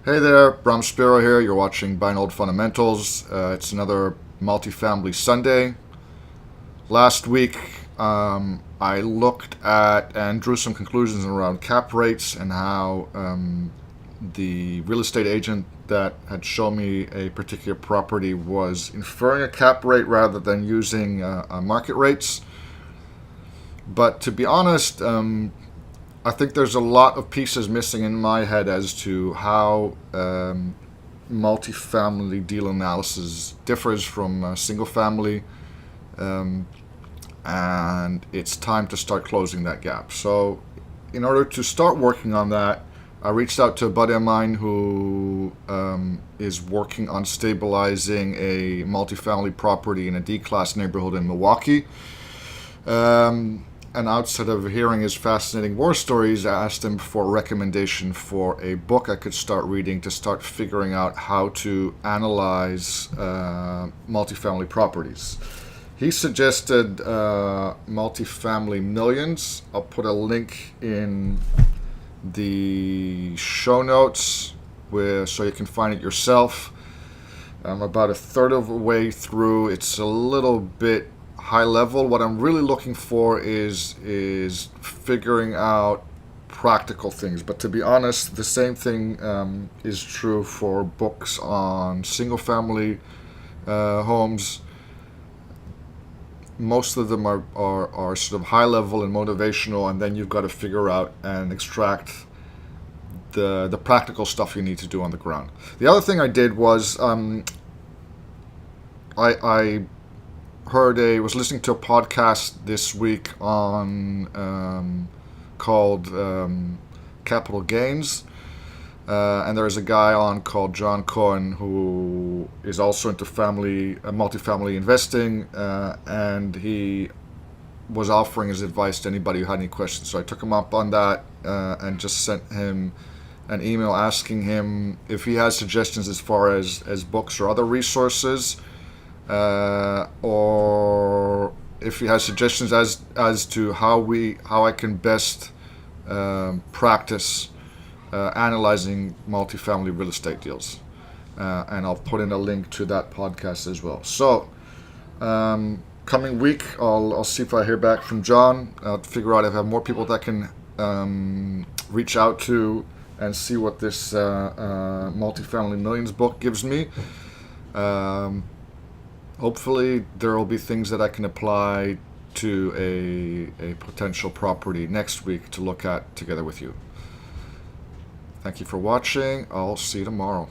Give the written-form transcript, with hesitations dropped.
Hey there, Bram Spiro here. You're watching Buy Hold Fundamentals. It's another multifamily Sunday. Last week, I looked at and drew some conclusions around cap rates and how the real estate agent that had shown me a particular property was inferring a cap rate rather than using market rates. But to be honest, I think there's a lot of pieces missing in my head as to how multifamily deal analysis differs from single family, and it's time to start closing that gap. So, in order to start working on that, I reached out to a buddy of mine who is working on stabilizing a multifamily property in a D-class neighborhood in Milwaukee. And outside of hearing his fascinating war stories, I asked him for a recommendation for a book I could start reading to start figuring out how to analyze multifamily properties. He suggested Multifamily Millions. I'll put a link in the show notes so you can find it yourself. I'm about a third of the way through. It's a little bit high level. What I'm really looking for is figuring out practical things. But to be honest, the same thing is true for books on single family homes. Most of them are sort of high level and motivational, and then you've got to figure out and extract the practical stuff you need to do on the ground. The other thing I did was I was listening to a podcast this week on called Capital Gains, and there's a guy on called John Cohen who is also into multifamily investing, and he was offering his advice to anybody who had any questions. So I took him up on that and just sent him an email asking him if he has suggestions as far as books or other resources. Or if he has suggestions as to how I can best practice analyzing multifamily real estate deals, and I'll put in a link to that podcast as well. So, coming week, I'll see if I hear back from John. I'll figure out if I have more people that can reach out to and see what this Multifamily Millions book gives me. Hopefully there will be things that I can apply to a potential property next week to look at together with you. Thank you for watching. I'll see you tomorrow.